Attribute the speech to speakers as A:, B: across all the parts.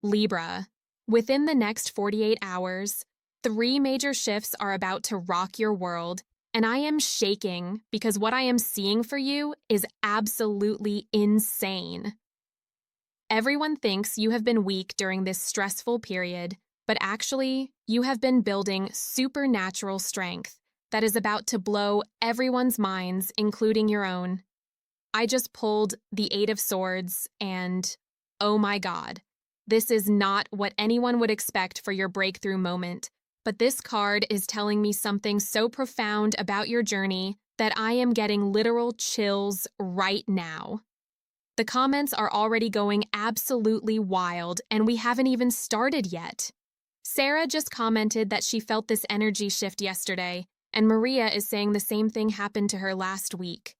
A: Libra, within the next 48 hours, three major shifts are about to rock your world, and I am shaking because what I am seeing for you is absolutely insane. Everyone thinks you have been weak during this stressful period, but actually, you have been building supernatural strength that is about to blow everyone's minds, including your own. I just pulled the Eight of Swords, and oh my God, this is not what anyone would expect for your breakthrough moment. But this card is telling me something so profound about your journey that I am getting literal chills right now. The comments are already going absolutely wild, and we haven't even started yet. Sarah just commented that she felt this energy shift yesterday, and Maria is saying the same thing happened to her last week.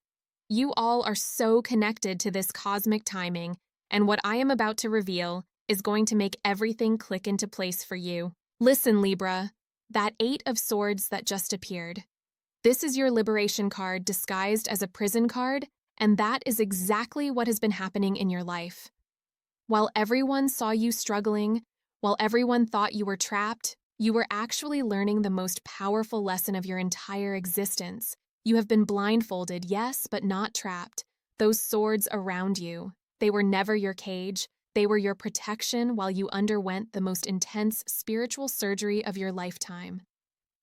A: You all are so connected to this cosmic timing, and what I am about to reveal is going to make everything click into place for you. Listen, Libra, that Eight of Swords that just appeared. This is your liberation card disguised as a prison card, and that is exactly what has been happening in your life. While everyone saw you struggling, while everyone thought you were trapped, you were actually learning the most powerful lesson of your entire existence. You have been blindfolded, yes, but not trapped. Those swords around you, they were never your cage. They were your protection while you underwent the most intense spiritual surgery of your lifetime.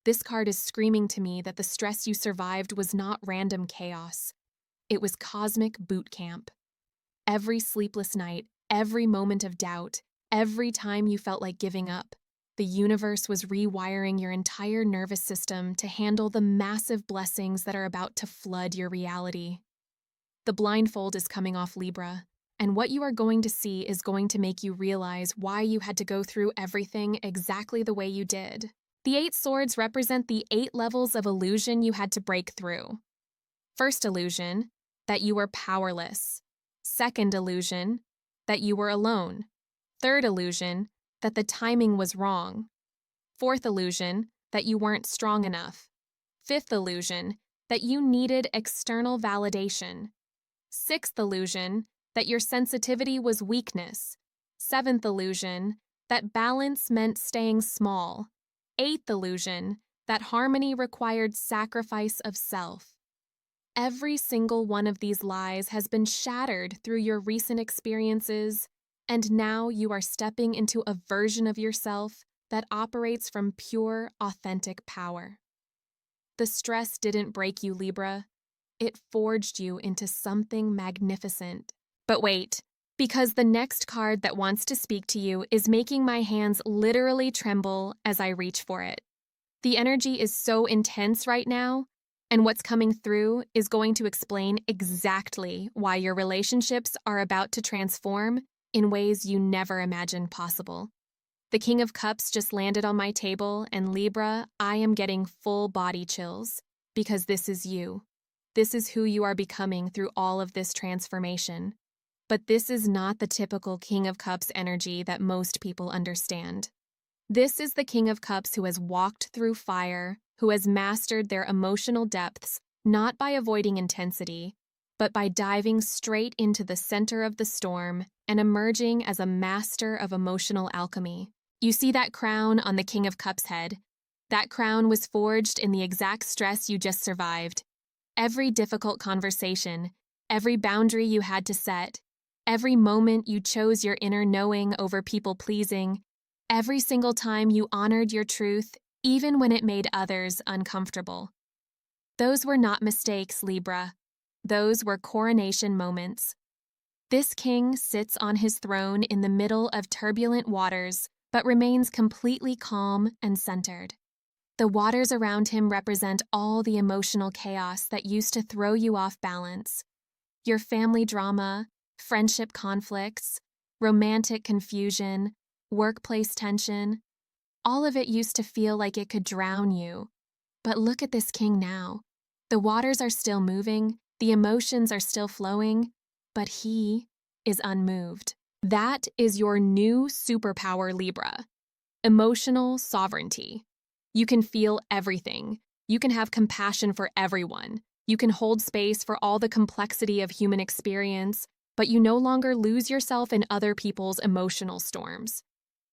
A: This card is screaming to me that the stress you survived was not random chaos. It was cosmic boot camp. Every sleepless night, every moment of doubt, every time you felt like giving up, the universe was rewiring your entire nervous system to handle the massive blessings that are about to flood your reality. The blindfold is coming off, Libra, and what you are going to see is going to make you realize why you had to go through everything exactly the way you did. The Eight Swords represent the 8 levels of illusion you had to break through. First illusion, that you were powerless. Second illusion, that you were alone. Third illusion, that the timing was wrong. Fourth illusion, that you weren't strong enough. Fifth illusion, that you needed external validation. Sixth illusion, that your sensitivity was weakness. Seventh illusion, that balance meant staying small. Eighth illusion, that harmony required sacrifice of self. Every single one of these lies has been shattered through your recent experiences, and now you are stepping into a version of yourself that operates from pure, authentic power. The stress didn't break you, Libra. It forged you into something magnificent. But wait, because the next card that wants to speak to you is making my hands literally tremble as I reach for it. The energy is so intense right now, and what's coming through is going to explain exactly why your relationships are about to transform in ways you never imagined possible. The King of Cups just landed on my table, and Libra, I am getting full body chills, because this is you. This is who you are becoming through all of this transformation. But this is not the typical King of Cups energy that most people understand. This is the King of Cups who has walked through fire, who has mastered their emotional depths, not by avoiding intensity, but by diving straight into the center of the storm and emerging as a master of emotional alchemy. You see that crown on the King of Cups' head? That crown was forged in the exact stress you just survived. Every difficult conversation, every boundary you had to set, every moment you chose your inner knowing over people-pleasing, every single time you honored your truth, even when it made others uncomfortable. Those were not mistakes, Libra. Those were coronation moments. This king sits on his throne in the middle of turbulent waters, but remains completely calm and centered. The waters around him represent all the emotional chaos that used to throw you off balance. Your family drama, friendship conflicts, romantic confusion, workplace tension, all of it used to feel like it could drown you. But look at this king now. The waters are still moving, the emotions are still flowing, but he is unmoved. That is your new superpower, Libra. Emotional sovereignty. You can feel everything. You can have compassion for everyone. You can hold space for all the complexity of human experience, but you no longer lose yourself in other people's emotional storms.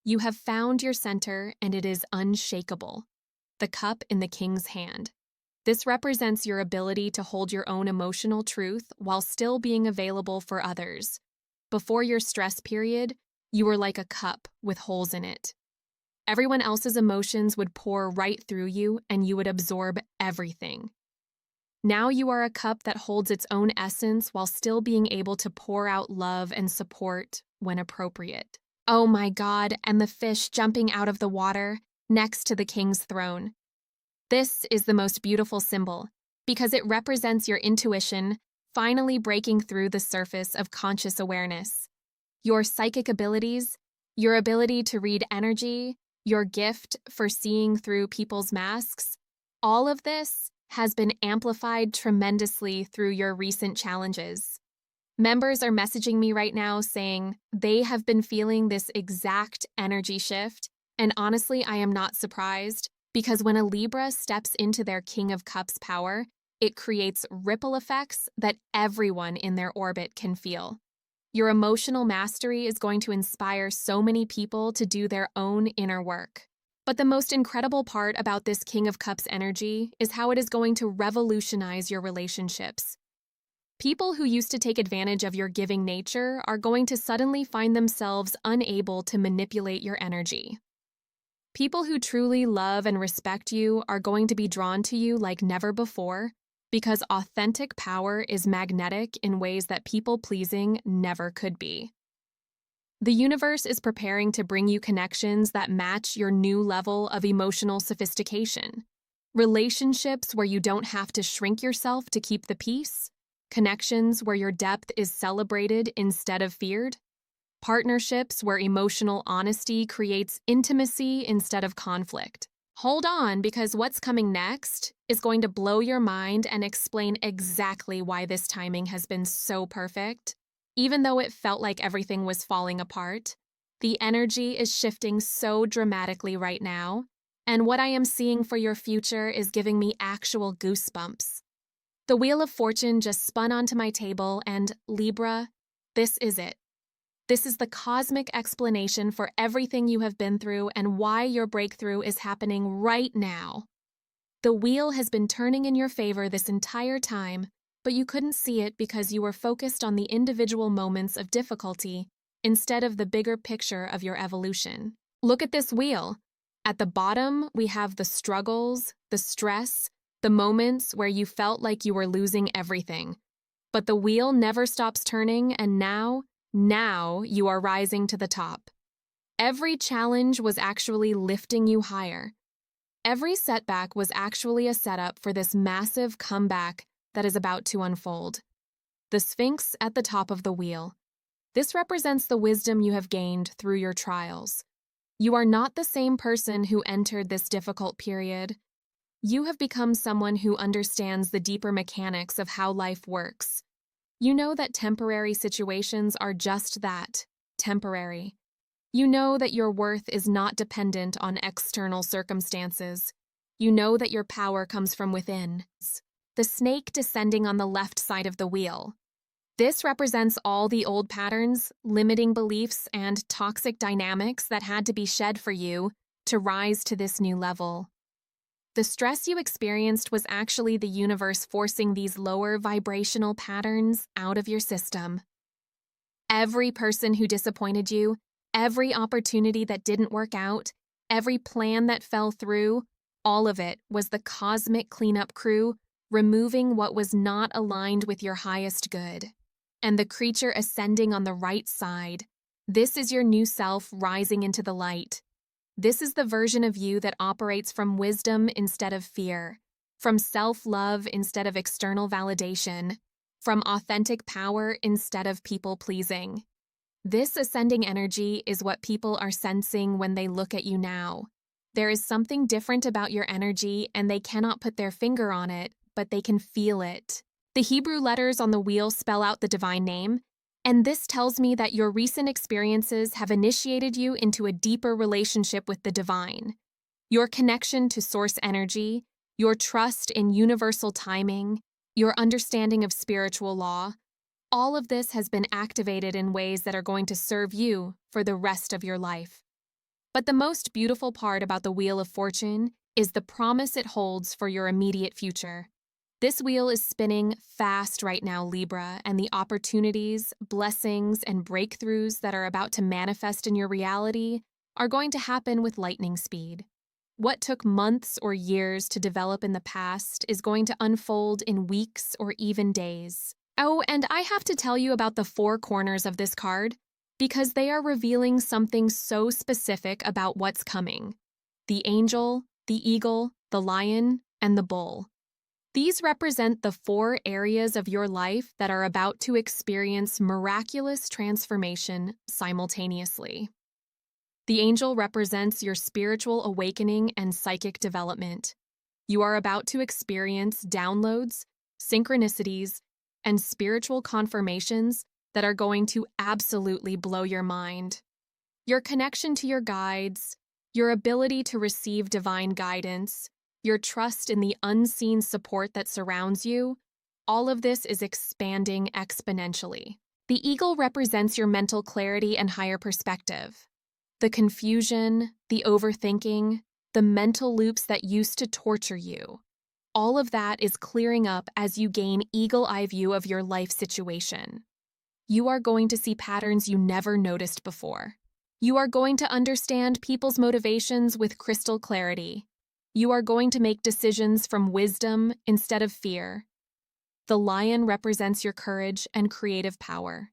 A: You have found your center, and it is unshakable. The cup in the king's hand. This represents your ability to hold your own emotional truth while still being available for others. Before your stress period, you were like a cup with holes in it. Everyone else's emotions would pour right through you, and you would absorb everything. Now you are a cup that holds its own essence while still being able to pour out love and support when appropriate. Oh my God, and the fish jumping out of the water next to the king's throne. This is the most beautiful symbol because it represents your intuition finally breaking through the surface of conscious awareness. Your psychic abilities, your ability to read energy, your gift for seeing through people's masks, all of this has been amplified tremendously through your recent challenges. Members are messaging me right now saying they have been feeling this exact energy shift, and honestly, I am not surprised because when a Libra steps into their King of Cups power, it creates ripple effects that everyone in their orbit can feel. Your emotional mastery is going to inspire so many people to do their own inner work. But the most incredible part about this King of Cups energy is how it is going to revolutionize your relationships. People who used to take advantage of your giving nature are going to suddenly find themselves unable to manipulate your energy. People who truly love and respect you are going to be drawn to you like never before because authentic power is magnetic in ways that people-pleasing never could be. The universe is preparing to bring you connections that match your new level of emotional sophistication. Relationships where you don't have to shrink yourself to keep the peace. Connections where your depth is celebrated instead of feared. Partnerships where emotional honesty creates intimacy instead of conflict. Hold on, because what's coming next is going to blow your mind and explain exactly why this timing has been so perfect. Even though it felt like everything was falling apart, the energy is shifting so dramatically right now, and what I am seeing for your future is giving me actual goosebumps. The Wheel of Fortune just spun onto my table, and Libra, this is it. This is the cosmic explanation for everything you have been through and why your breakthrough is happening right now. The wheel has been turning in your favor this entire time, but you couldn't see it because you were focused on the individual moments of difficulty instead of the bigger picture of your evolution. Look at this wheel. At the bottom, we have the struggles, the stress, the moments where you felt like you were losing everything. But the wheel never stops turning, and now you are rising to the top. Every challenge was actually lifting you higher. Every setback was actually a setup for this massive comeback that is about to unfold. The Sphinx at the top of the wheel. This represents the wisdom you have gained through your trials. You are not the same person who entered this difficult period. You have become someone who understands the deeper mechanics of how life works. You know that temporary situations are just that, temporary. You know that your worth is not dependent on external circumstances. You know that your power comes from within. The snake descending on the left side of the wheel. This represents all the old patterns, limiting beliefs, and toxic dynamics that had to be shed for you to rise to this new level. The stress you experienced was actually the universe forcing these lower vibrational patterns out of your system. Every person who disappointed you, every opportunity that didn't work out, every plan that fell through, all of it was the cosmic cleanup crew removing what was not aligned with your highest good. And the creature ascending on the right side, this is your new self rising into the light. This is the version of you that operates from wisdom instead of fear, from self-love instead of external validation, from authentic power instead of people-pleasing. This ascending energy is what people are sensing when they look at you now. There is something different about your energy, and they cannot put their finger on it, but they can feel it. The Hebrew letters on the wheel spell out the divine name, and this tells me that your recent experiences have initiated you into a deeper relationship with the divine. Your connection to source energy, your trust in universal timing, your understanding of spiritual law, all of this has been activated in ways that are going to serve you for the rest of your life. But the most beautiful part about the Wheel of Fortune is the promise it holds for your immediate future. This wheel is spinning fast right now, Libra, and the opportunities, blessings, and breakthroughs that are about to manifest in your reality are going to happen with lightning speed. What took months or years to develop in the past is going to unfold in weeks or even days. Oh, and I have to tell you about the four corners of this card because they are revealing something so specific about what's coming. The angel, the eagle, the lion, and the bull. These represent the four areas of your life that are about to experience miraculous transformation simultaneously. The angel represents your spiritual awakening and psychic development. You are about to experience downloads, synchronicities, and spiritual confirmations that are going to absolutely blow your mind. Your connection to your guides, your ability to receive divine guidance, your trust in the unseen support that surrounds you, all of this is expanding exponentially. The eagle represents your mental clarity and higher perspective. The confusion, the overthinking, the mental loops that used to torture you. All of that is clearing up as you gain eagle-eye view of your life situation. You are going to see patterns you never noticed before. You are going to understand people's motivations with crystal clarity. You are going to make decisions from wisdom instead of fear. The lion represents your courage and creative power.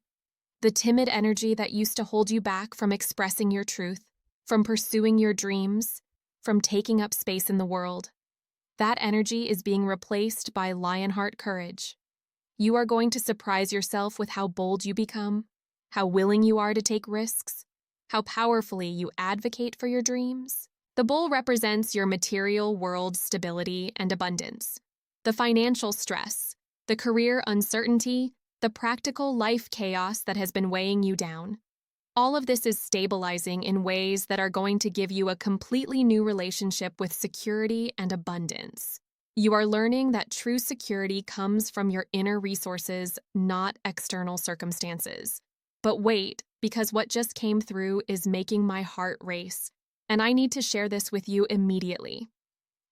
A: The timid energy that used to hold you back from expressing your truth, from pursuing your dreams, from taking up space in the world. That energy is being replaced by lionheart courage. You are going to surprise yourself with how bold you become, how willing you are to take risks, how powerfully you advocate for your dreams. The bull represents your material world stability and abundance, the financial stress, the career uncertainty, the practical life chaos that has been weighing you down. All of this is stabilizing in ways that are going to give you a completely new relationship with security and abundance. You are learning that true security comes from your inner resources, not external circumstances. But wait, because what just came through is making my heart race, and I need to share this with you immediately.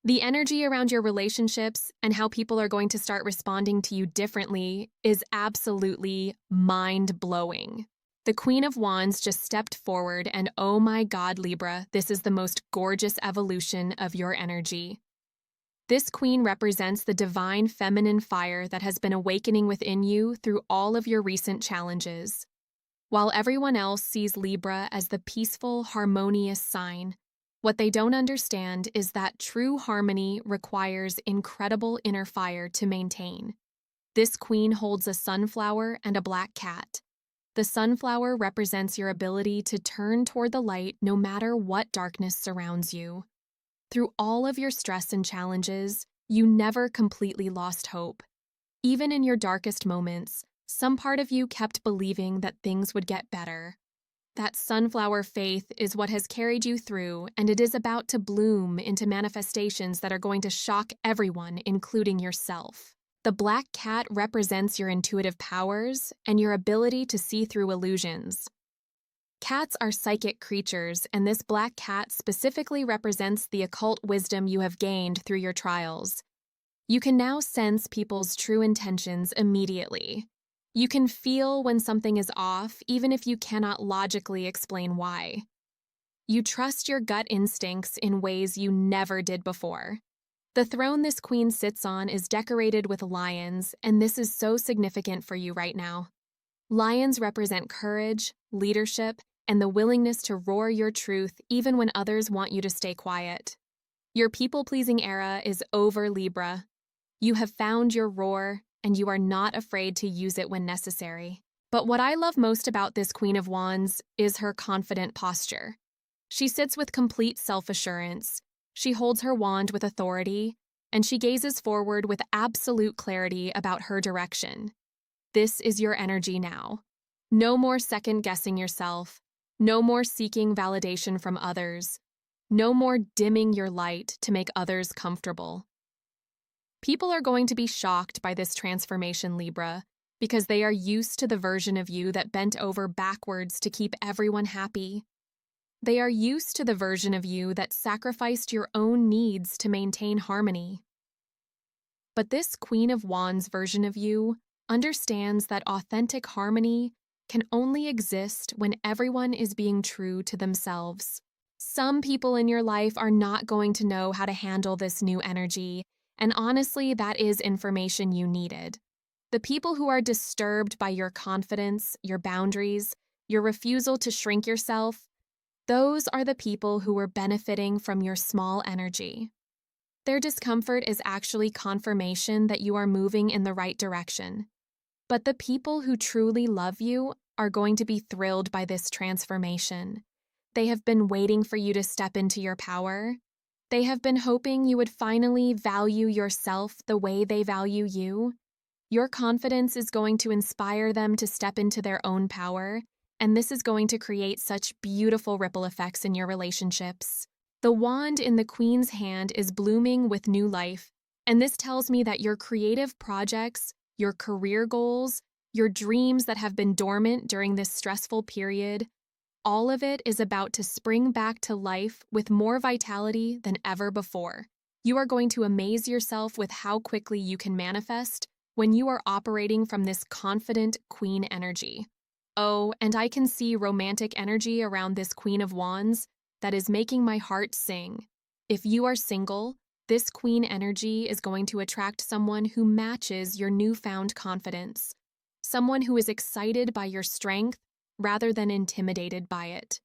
A: The energy around your relationships and how people are going to start responding to you differently is absolutely mind-blowing. The Queen of Wands just stepped forward, and oh my God, Libra, this is the most gorgeous evolution of your energy. This queen represents the divine feminine fire that has been awakening within you through all of your recent challenges. While everyone else sees Libra as the peaceful, harmonious sign, what they don't understand is that true harmony requires incredible inner fire to maintain. This queen holds a sunflower and a black cat. The sunflower represents your ability to turn toward the light no matter what darkness surrounds you. Through all of your stress and challenges, you never completely lost hope. Even in your darkest moments, some part of you kept believing that things would get better. That sunflower faith is what has carried you through, and it is about to bloom into manifestations that are going to shock everyone, including yourself. The black cat represents your intuitive powers and your ability to see through illusions. Cats are psychic creatures, and this black cat specifically represents the occult wisdom you have gained through your trials. You can now sense people's true intentions immediately. You can feel when something is off, even if you cannot logically explain why. You trust your gut instincts in ways you never did before. The throne this queen sits on is decorated with lions, and this is so significant for you right now. Lions represent courage, leadership, and the willingness to roar your truth even when others want you to stay quiet. Your people-pleasing era is over, Libra. You have found your roar, and you are not afraid to use it when necessary. But what I love most about this Queen of Wands is her confident posture. She sits with complete self-assurance. She holds her wand with authority, and she gazes forward with absolute clarity about her direction. This is your energy now. No more second-guessing yourself. No more seeking validation from others. No more dimming your light to make others comfortable. People are going to be shocked by this transformation, Libra, because they are used to the version of you that bent over backwards to keep everyone happy. They are used to the version of you that sacrificed your own needs to maintain harmony. But this Queen of Wands version of you understands that authentic harmony can only exist when everyone is being true to themselves. Some people in your life are not going to know how to handle this new energy, and honestly, that is information you needed. The people who are disturbed by your confidence, your boundaries, your refusal to shrink yourself, those are the people who are benefiting from your small energy. Their discomfort is actually confirmation that you are moving in the right direction. But the people who truly love you are going to be thrilled by this transformation. They have been waiting for you to step into your power. They have been hoping you would finally value yourself the way they value you. Your confidence is going to inspire them to step into their own power, and this is going to create such beautiful ripple effects in your relationships. The wand in the Queen's hand is blooming with new life, and this tells me that your creative projects, your career goals, your dreams that have been dormant during this stressful period, all of it is about to spring back to life with more vitality than ever before. You are going to amaze yourself with how quickly you can manifest when you are operating from this confident Queen energy. Oh, and I can see romantic energy around this Queen of Wands that is making my heart sing. If you are single, this Queen energy is going to attract someone who matches your newfound confidence, someone who is excited by your strength rather than intimidated by it,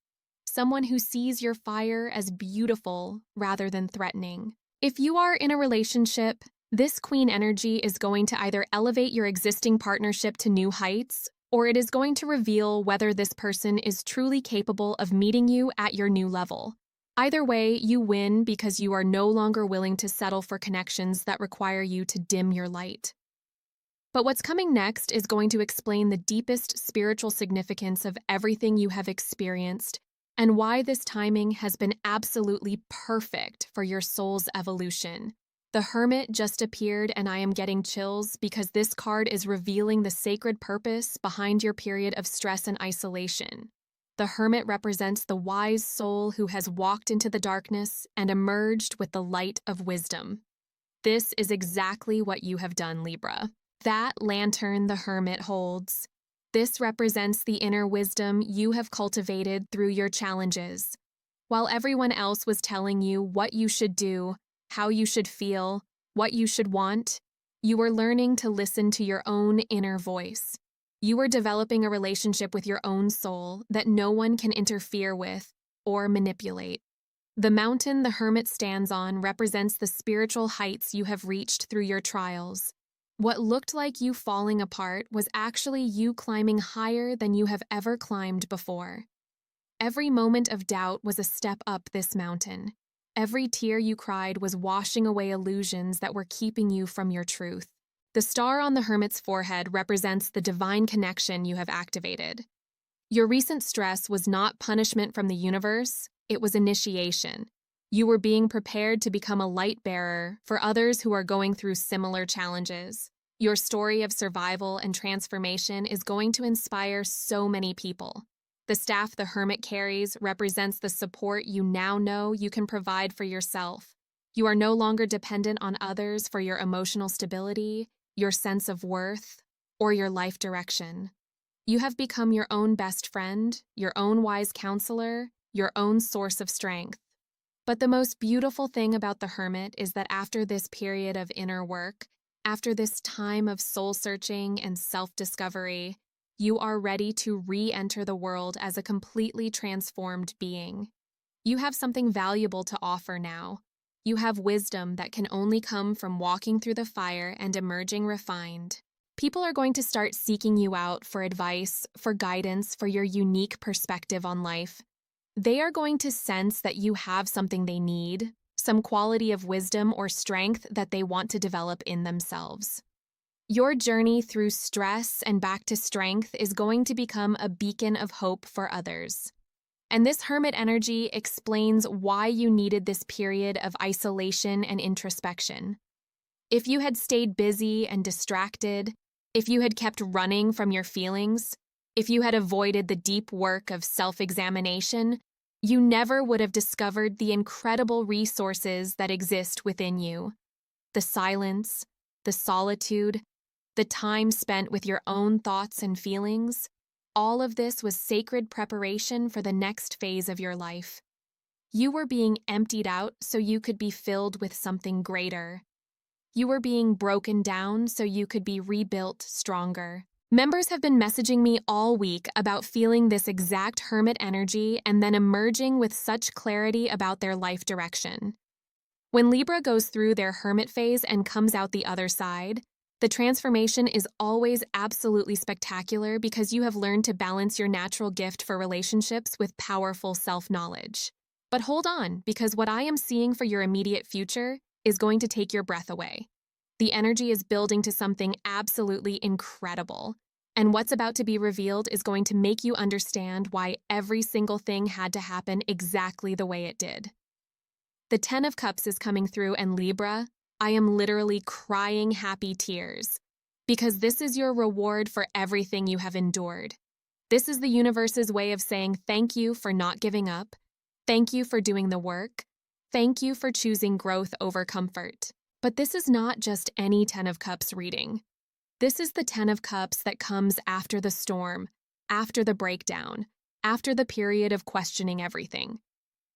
A: someone who sees your fire as beautiful rather than threatening. If you are in a relationship, this Queen energy is going to either elevate your existing partnership to new heights, or it is going to reveal whether this person is truly capable of meeting you at your new level. Either way, you win because you are no longer willing to settle for connections that require you to dim your light. But what's coming next is going to explain the deepest spiritual significance of everything you have experienced and why this timing has been absolutely perfect for your soul's evolution. The Hermit just appeared and I am getting chills because this card is revealing the sacred purpose behind your period of stress and isolation. The Hermit represents the wise soul who has walked into the darkness and emerged with the light of wisdom. This is exactly what you have done, Libra. That lantern the Hermit holds. This represents the inner wisdom you have cultivated through your challenges. While everyone else was telling you what you should do, how you should feel, what you should want, you were learning to listen to your own inner voice. You were developing a relationship with your own soul that no one can interfere with or manipulate. The mountain the Hermit stands on represents the spiritual heights you have reached through your trials. What looked like you falling apart was actually you climbing higher than you have ever climbed before. Every moment of doubt was a step up this mountain. Every tear you cried was washing away illusions that were keeping you from your truth. The star on the Hermit's forehead represents the divine connection you have activated. Your recent stress was not punishment from the universe, it was initiation. You were being prepared to become a light bearer for others who are going through similar challenges. Your story of survival and transformation is going to inspire so many people. The staff the Hermit carries represents the support you now know you can provide for yourself. You are no longer dependent on others for your emotional stability, your sense of worth, or your life direction. You have become your own best friend, your own wise counselor, your own source of strength. But the most beautiful thing about the Hermit is that after this period of inner work, after this time of soul-searching and self-discovery, you are ready to re-enter the world as a completely transformed being. You have something valuable to offer now. You have wisdom that can only come from walking through the fire and emerging refined. People are going to start seeking you out for advice, for guidance, for your unique perspective on life. They are going to sense that you have something they need, some quality of wisdom or strength that they want to develop in themselves. Your journey through stress and back to strength is going to become a beacon of hope for others. And this Hermit energy explains why you needed this period of isolation and introspection. If you had stayed busy and distracted, if you had kept running from your feelings, if you had avoided the deep work of self-examination, You never would have discovered the incredible resources that exist within you. The silence, the solitude, the time spent with your own thoughts and feelings, all of this was sacred preparation for the next phase of your life. You were being emptied out so you could be filled with something greater. You were being broken down so you could be rebuilt stronger. Members have been messaging me all week about feeling this exact hermit energy and then emerging with such clarity about their life direction. When Libra goes through their hermit phase and comes out the other side, the transformation is always absolutely spectacular because you have learned to balance your natural gift for relationships with powerful self-knowledge. But hold on, because what I am seeing for your immediate future is going to take your breath away. The energy is building to something absolutely incredible. And what's about to be revealed is going to make you understand why every single thing had to happen exactly the way it did. The 10 of Cups is coming through, and Libra, I am literally crying happy tears. Because this is your reward for everything you have endured. This is the universe's way of saying thank you for not giving up. Thank you for doing the work. Thank you for choosing growth over comfort. But this is not just any 10 of Cups reading. This is the 10 of Cups that comes after the storm, after the breakdown, after the period of questioning everything.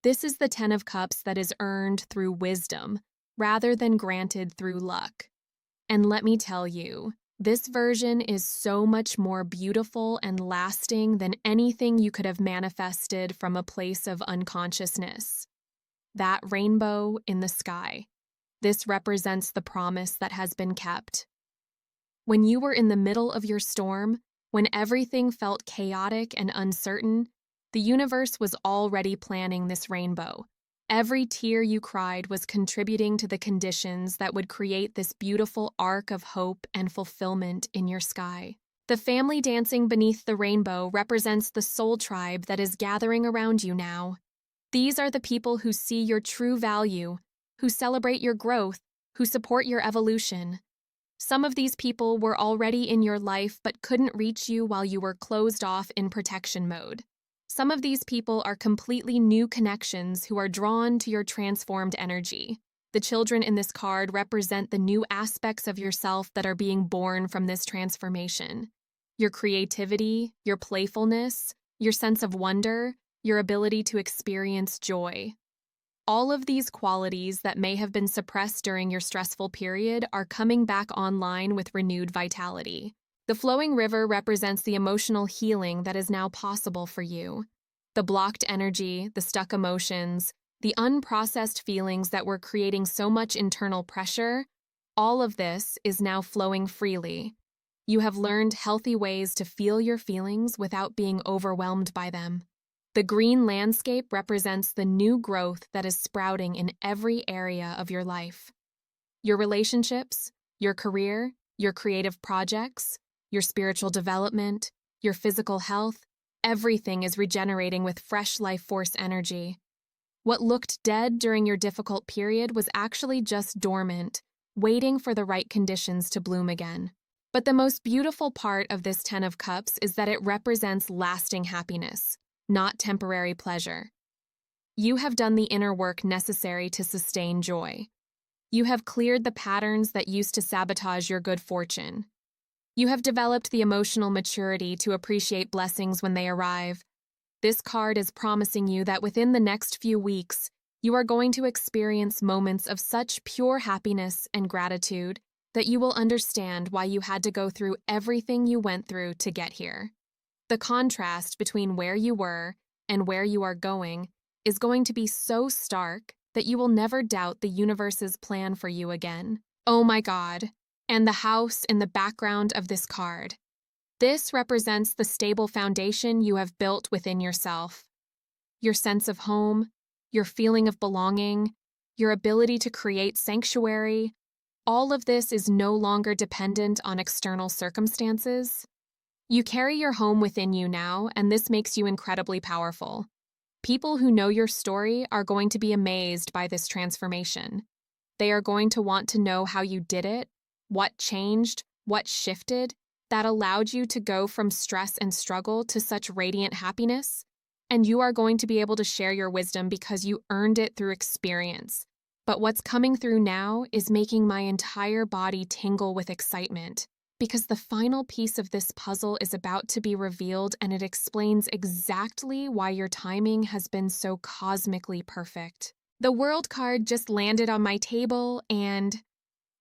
A: This is the 10 of Cups that is earned through wisdom, rather than granted through luck. And let me tell you, this version is so much more beautiful and lasting than anything you could have manifested from a place of unconsciousness. That rainbow in the sky. This represents the promise that has been kept. When you were in the middle of your storm, when everything felt chaotic and uncertain, the universe was already planning this rainbow. Every tear you cried was contributing to the conditions that would create this beautiful arc of hope and fulfillment in your sky. The family dancing beneath the rainbow represents the soul tribe that is gathering around you now. These are the people who see your true value, who celebrate your growth, who support your evolution. Some of these people were already in your life but couldn't reach you while you were closed off in protection mode. Some of these people are completely new connections who are drawn to your transformed energy. The children in this card represent the new aspects of yourself that are being born from this transformation. Your creativity, your playfulness, your sense of wonder, your ability to experience joy. All of these qualities that may have been suppressed during your stressful period are coming back online with renewed vitality. The flowing river represents the emotional healing that is now possible for you. The blocked energy, the stuck emotions, the unprocessed feelings that were creating so much internal pressure, all of this is now flowing freely. You have learned healthy ways to feel your feelings without being overwhelmed by them. The green landscape represents the new growth that is sprouting in every area of your life. Your relationships, your career, your creative projects, your spiritual development, your physical health, everything is regenerating with fresh life force energy. What looked dead during your difficult period was actually just dormant, waiting for the right conditions to bloom again. But the most beautiful part of this 10 of Cups is that it represents lasting happiness, not temporary pleasure. You have done the inner work necessary to sustain joy. You have cleared the patterns that used to sabotage your good fortune. You have developed the emotional maturity to appreciate blessings when they arrive. This card is promising you that within the next few weeks, you are going to experience moments of such pure happiness and gratitude that you will understand why you had to go through everything you went through to get here. The contrast between where you were and where you are going is going to be so stark that you will never doubt the universe's plan for you again. Oh my God. And the house in the background of this card. This represents the stable foundation you have built within yourself. Your sense of home, your feeling of belonging, your ability to create sanctuary, all of this is no longer dependent on external circumstances. You carry your home within you now, and this makes you incredibly powerful. People who know your story are going to be amazed by this transformation. They are going to want to know how you did it, what changed, what shifted, that allowed you to go from stress and struggle to such radiant happiness. and you are going to be able to share your wisdom because you earned it through experience. But what's coming through now is making my entire body tingle with excitement, because the final piece of this puzzle is about to be revealed, and it explains exactly why your timing has been so cosmically perfect. The World card just landed on my table, and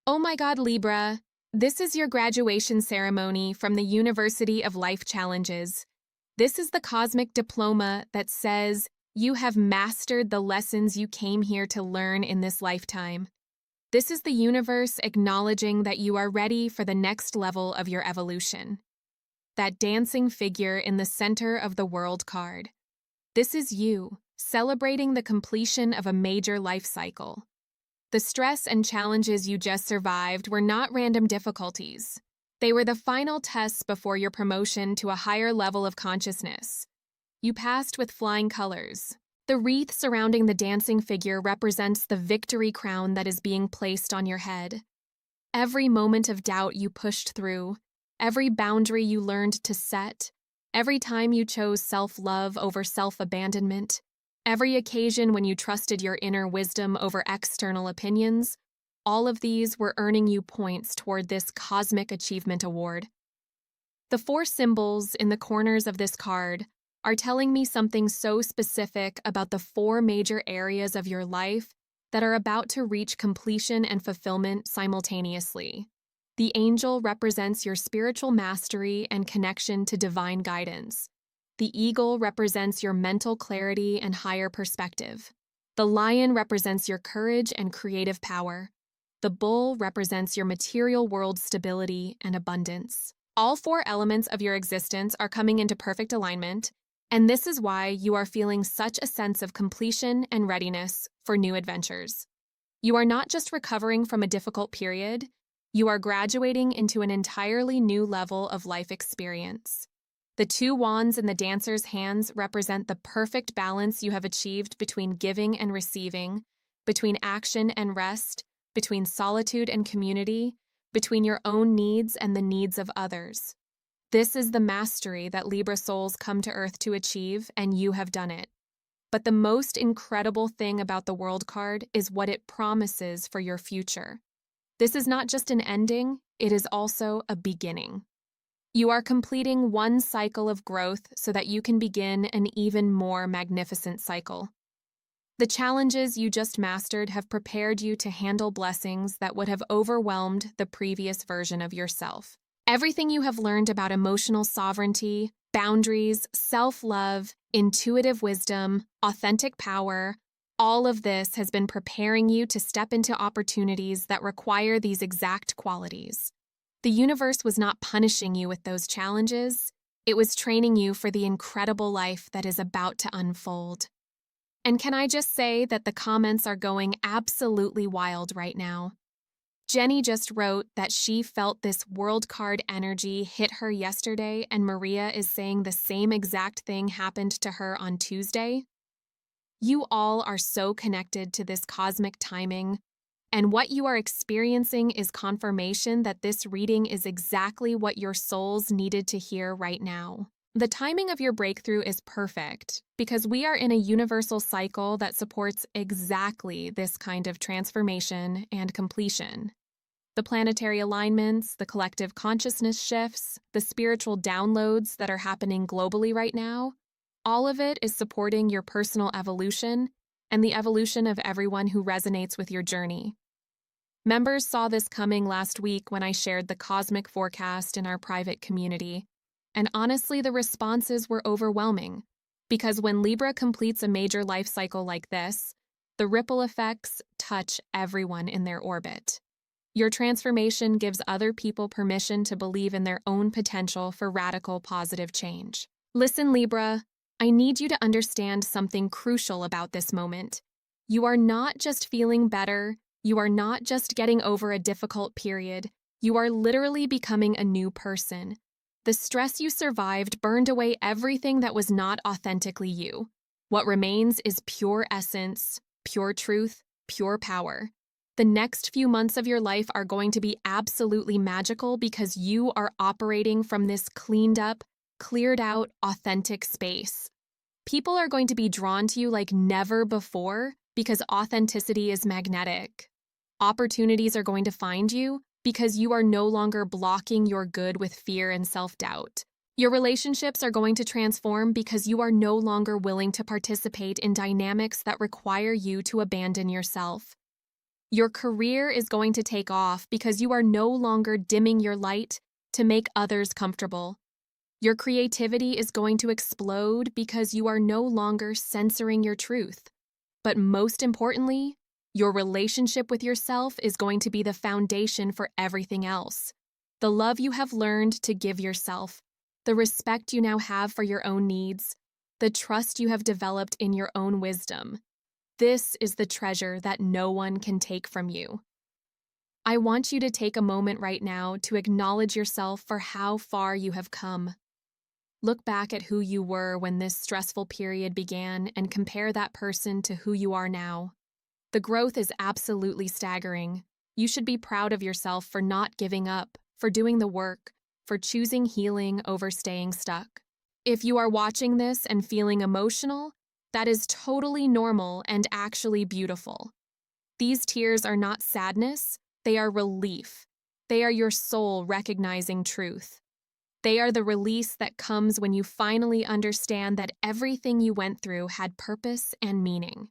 A: oh my God, Libra, this is your graduation ceremony from the University of Life Challenges. This is the cosmic diploma that says you have mastered the lessons you came here to learn in this lifetime. This is the universe acknowledging that you are ready for the next level of your evolution. That dancing figure in the center of the World card. This is you, celebrating the completion of a major life cycle. The stress and challenges you just survived were not random difficulties. They were the final tests before your promotion to a higher level of consciousness. You passed with flying colors. The wreath surrounding the dancing figure represents the victory crown that is being placed on your head. Every moment of doubt you pushed through, every boundary you learned to set, every time you chose self-love over self-abandonment, every occasion when you trusted your inner wisdom over external opinions, all of these were earning you points toward this Cosmic Achievement Award. The 4 symbols in the corners of this card are telling me something so specific about the 4 major areas of your life that are about to reach completion and fulfillment simultaneously. The angel represents your spiritual mastery and connection to divine guidance. The eagle represents your mental clarity and higher perspective. The lion represents your courage and creative power. The bull represents your material world stability and abundance. All 4 elements of your existence are coming into perfect alignment, and this is why you are feeling such a sense of completion and readiness for new adventures. You are not just recovering from a difficult period, you are graduating into an entirely new level of life experience. The 2 wands in the dancer's hands represent the perfect balance you have achieved between giving and receiving, between action and rest, between solitude and community, between your own needs and the needs of others. This is the mastery that Libra souls come to Earth to achieve, and you have done it. But the most incredible thing about the World card is what it promises for your future. This is not just an ending, it is also a beginning. You are completing one cycle of growth so that you can begin an even more magnificent cycle. The challenges you just mastered have prepared you to handle blessings that would have overwhelmed the previous version of yourself. Everything you have learned about emotional sovereignty, boundaries, self-love, intuitive wisdom, authentic power, all of this has been preparing you to step into opportunities that require these exact qualities. The universe was not punishing you with those challenges. It was training you for the incredible life that is about to unfold. And can I just say that the comments are going absolutely wild right now? Jenny just wrote that she felt this World card energy hit her yesterday, and Maria is saying the same exact thing happened to her on Tuesday. You all are so connected to this cosmic timing, and what you are experiencing is confirmation that this reading is exactly what your souls needed to hear right now. The timing of your breakthrough is perfect because we are in a universal cycle that supports exactly this kind of transformation and completion. The planetary alignments, the collective consciousness shifts, the spiritual downloads that are happening globally right now, all of it is supporting your personal evolution and the evolution of everyone who resonates with your journey. Members saw this coming last week when I shared the cosmic forecast in our private community. And honestly, the responses were overwhelming, because when Libra completes a major life cycle like this, the ripple effects touch everyone in their orbit. Your transformation gives other people permission to believe in their own potential for radical positive change. Listen, Libra, I need you to understand something crucial about this moment. You are not just feeling better, you are not just getting over a difficult period, you are literally becoming a new person. The stress you survived burned away everything that was not authentically you. What remains is pure essence, pure truth, pure power. The next few months of your life are going to be absolutely magical because you are operating from this cleaned up, cleared out, authentic space. People are going to be drawn to you like never before because authenticity is magnetic. Opportunities are going to find you because you are no longer blocking your good with fear and self-doubt. Your relationships are going to transform because you are no longer willing to participate in dynamics that require you to abandon yourself. Your career is going to take off because you are no longer dimming your light to make others comfortable. Your creativity is going to explode because you are no longer censoring your truth. But most importantly, your relationship with yourself is going to be the foundation for everything else. The love you have learned to give yourself, the respect you now have for your own needs, the trust you have developed in your own wisdom. This is the treasure that no one can take from you. I want you to take a moment right now to acknowledge yourself for how far you have come. Look back at who you were when this stressful period began and compare that person to who you are now. The growth is absolutely staggering. You should be proud of yourself for not giving up, for doing the work, for choosing healing over staying stuck. If you are watching this and feeling emotional, that is totally normal and actually beautiful. These tears are not sadness, they are relief. They are your soul recognizing truth. They are the release that comes when you finally understand that everything you went through had purpose and meaning.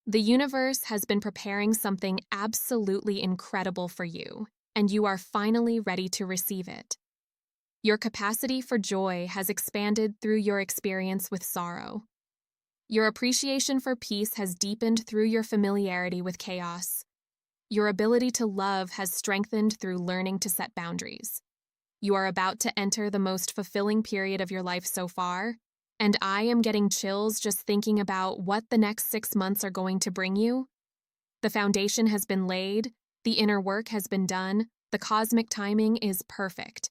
A: The universe has been preparing something absolutely incredible for you, and you are finally ready to receive it. Your capacity for joy has expanded through your experience with sorrow. Your appreciation for peace has deepened through your familiarity with chaos. Your ability to love has strengthened through learning to set boundaries. You are about to enter the most fulfilling period of your life so far, and I am getting chills just thinking about what the next 6 months are going to bring you. The foundation has been laid, the inner work has been done, the cosmic timing is perfect.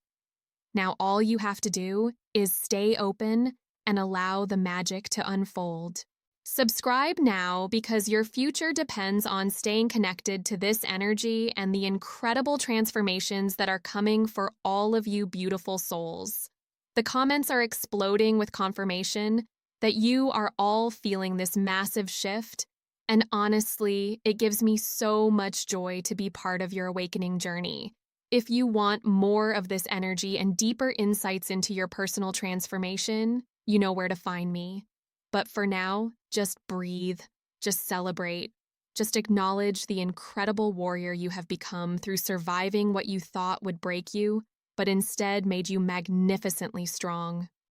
A: Now all you have to do is stay open and allow the magic to unfold. Subscribe now because your future depends on staying connected to this energy and the incredible transformations that are coming for all of you beautiful souls. The comments are exploding with confirmation that you are all feeling this massive shift, and honestly, it gives me so much joy to be part of your awakening journey. If you want more of this energy and deeper insights into your personal transformation, you know where to find me. But for now, just breathe, just celebrate, just acknowledge the incredible warrior you have become through surviving what you thought would break you, but instead made you magnificently strong.